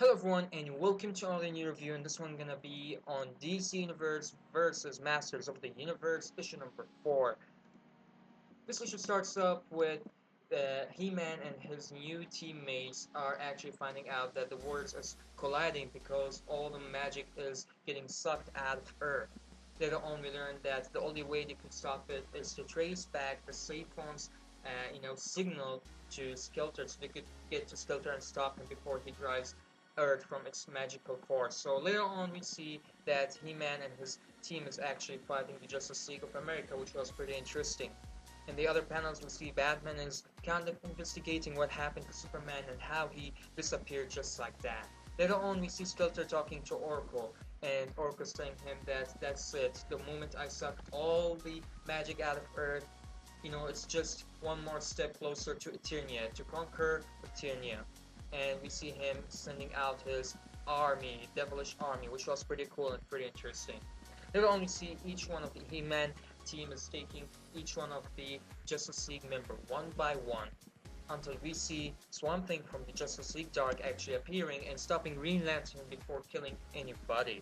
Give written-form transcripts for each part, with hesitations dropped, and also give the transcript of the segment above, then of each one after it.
Hello everyone and welcome to another new review, and this one gonna be on DC Universe versus Masters of the Universe issue number 4. This issue starts up with He-Man and his new teammates are actually finding out that the worlds is colliding because all the magic is getting sucked out of Earth. Later on we learn that the only way they could stop it is to trace back the Safe Phone's signal to Skeletor so they could get to Skeletor and stop him before he drives Earth from its magical force. So later on we see that He-Man and his team is actually fighting the Justice League of America, which was pretty interesting. In the other panels we see Batman is kind of investigating what happened to Superman and how he disappeared just like that. Later on we see Skeletor talking to Oracle, and Oracle's telling him that that's it. The moment I sucked all the magic out of Earth, it's just one more step closer to Eternia, to conquer Eternia. And we see him sending out his army, devilish army, which was pretty cool and pretty interesting. Later on we see each one of the He-Man team is taking each one of the Justice League member one by one, until we see Swamp Thing from the Justice League Dark actually appearing and stopping Green Lantern before killing anybody.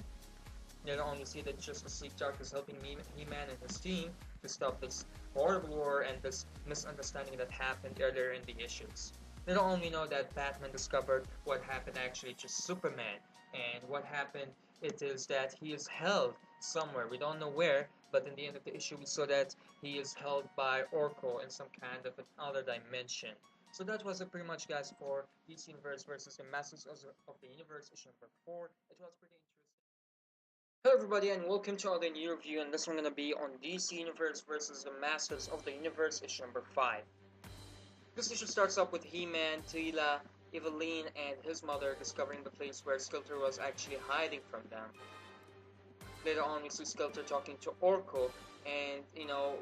Later on we see that Justice League Dark is helping He-Man and his team to stop this horrible war and this misunderstanding that happened earlier in the issues. Later on we know that Batman discovered what happened actually to Superman, and what happened it is that he is held somewhere, we don't know where, but in the end of the issue we saw that he is held by Oracle in some kind of another dimension. So that was it pretty much, guys, for DC Universe versus the Masters of the Universe issue number 4. It was pretty interesting. Hello everybody and welcome to another new review, and this one gonna be on DC Universe versus the Masters of the Universe issue number 5. This issue starts up with He-Man, Teela, Evil-Lyn, and his mother discovering the place where Skeletor was actually hiding from them. Later on we see Skeletor talking to Oracle, and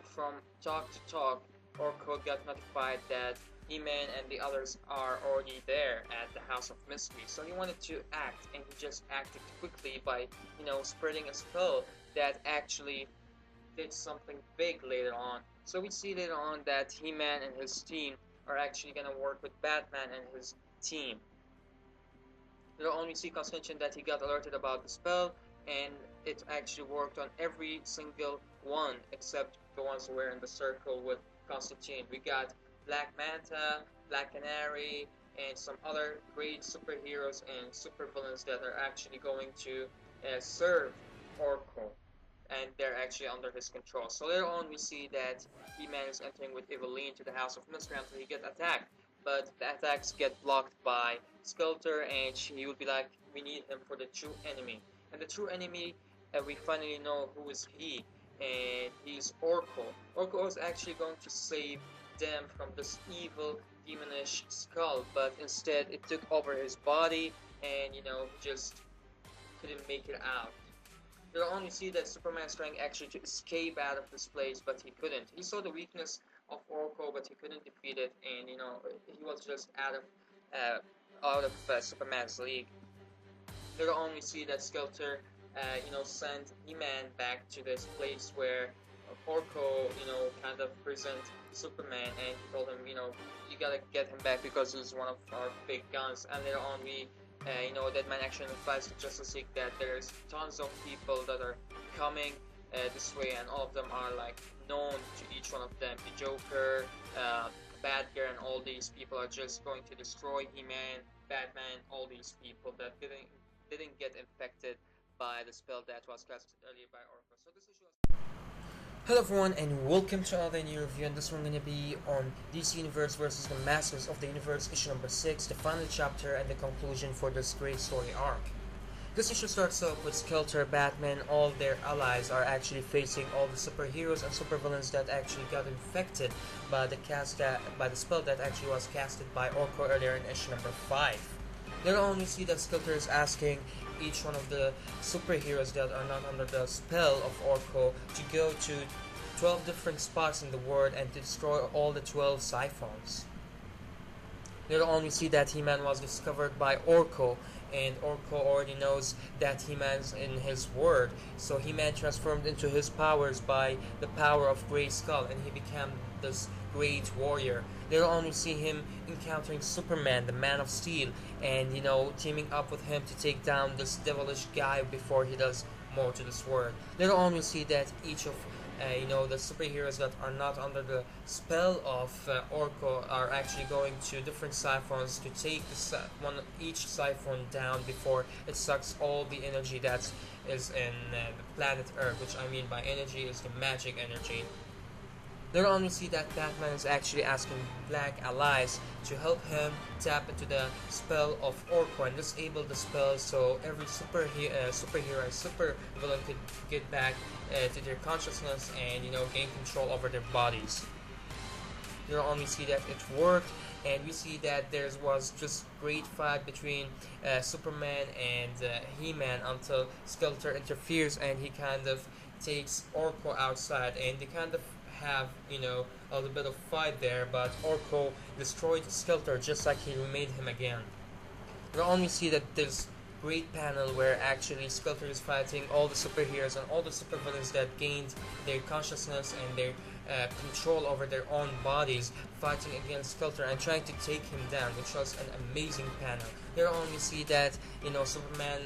from talk to talk, Oracle got notified that He-Man and the others are already there at the House of Mystery. So he wanted to act, and he just acted quickly by, spreading a spell that actually did something big later on. So we see later on that He-Man and his team are actually gonna work with Batman and his team. Later on we see Constantine that he got alerted about the spell, and it actually worked on every single one except the ones who were in the circle with Constantine. We got Black Manta, Black Canary, and some other great superheroes and supervillains that are actually going to serve Oracle, and they're actually under his control. So later on we see that He-Man is entering with Evil-Lyn to the House of Mystery until he gets attacked, but the attacks get blocked by Skeletor, and he would be like, we need him for the true enemy. And the true enemy, we finally know who is he, and he's Oracle. Oracle is actually going to save them from this evil demonish skull, but instead it took over his body, and he just couldn't make it out. You'll only see that Superman's trying actually to escape out of this place, but he couldn't. He saw the weakness of Oracle, but he couldn't defeat it, and he was just out of Superman's league. You'll only see that Skeletor, sent He-Man back to this place where Oracle, kind of prisoned Superman, and he told him, you gotta get him back because he's one of our big guns. And later on, that man actually advised the Justice League that there's tons of people that are coming this way, and all of them are like known to each one of them. The Joker, Batgirl, and all these people are just going to destroy He-Man, Batman, all these people that didn't get infected by the spell that was casted earlier by Oracle. So this issue was. Hello everyone and welcome to another new review, and this one gonna be on DC Universe versus the Masters of the Universe issue number 6, the final chapter and the conclusion for this great story arc. This issue starts off with Skeletor, Batman, all their allies are actually facing all the superheroes and supervillains that actually got infected by the spell that actually was casted by Oracle earlier in issue number 5. Later on we see that Skeletor is asking each one of the superheroes that are not under the spell of Oracle to go to 12 different spots in the world and to destroy all the 12 Siphons. Later on we see that He-Man was discovered by Oracle, and Oracle already knows that He-Man's in his word, so He-Man transformed into his powers by the power of Grey Skull, and he became this great warrior. Later on, we see him encountering Superman, the Man of Steel, and teaming up with him to take down this devilish guy before he does more to this world. Later on, we see that each of the superheroes that are not under the spell of Orko are actually going to different siphons to take each siphon down before it sucks all the energy that is in the planet Earth, which I mean by energy is the magic energy. Later on, we see that Batman is actually asking Black allies to help him tap into the spell of Orko and disable the spell so every superhero and super villain could get back to their consciousness and gain control over their bodies. Later on, we see that it worked, and we see that there was just great fight between Superman and He-Man until Skeletor interferes and he kind of takes Orko outside, and they kind of have a little bit of fight there, but Orko destroyed Skeletor just like he remade him again. We only see that this great panel where actually Skeletor is fighting all the superheroes and all the supervillains that gained their consciousness and their control over their own bodies, fighting against Skeletor and trying to take him down, which was an amazing panel. There only see that Superman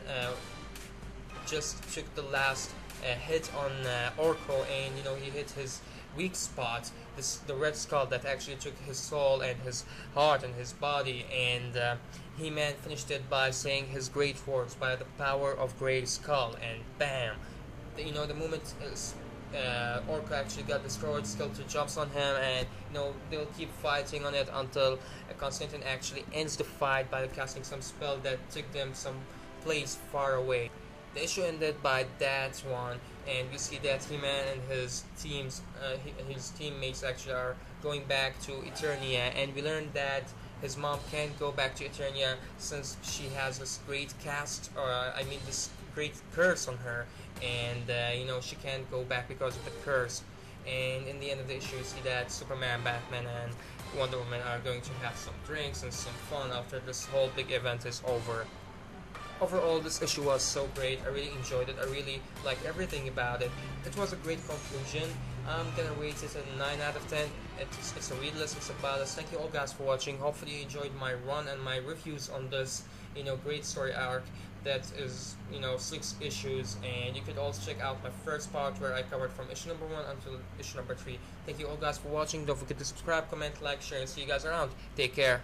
just took the last hit on Orko, and he hit his weak spot, the Red Skull that actually took his soul and his heart and his body, and He-Man finished it by saying his great words, by the power of Grey Skull, and bam! The moment Orko actually got destroyed, Skeletor jumps on him, and they'll keep fighting on it until Constantine actually ends the fight by casting some spell that took them some place far away. The issue ended by that one, and we see that He-Man and his teammates actually are going back to Eternia, and we learned that his mom can't go back to Eternia since she has this great this great curse on her, and she can't go back because of the curse. And in the end of the issue, you see that Superman, Batman, and Wonder Woman are going to have some drinks and some fun after this whole big event is over. Overall, this issue was so great. I really enjoyed it. I really liked everything about it. It was a great conclusion. I'm gonna rate it a 9 out of 10. It's a readless, it's a ballast. Thank you all guys for watching. Hopefully you enjoyed my run and my reviews on this, great story arc that is, 6 issues. And you could also check out my first part where I covered from issue number 1 until issue number 3. Thank you all guys for watching. Don't forget to subscribe, comment, like, share, and see you guys around. Take care.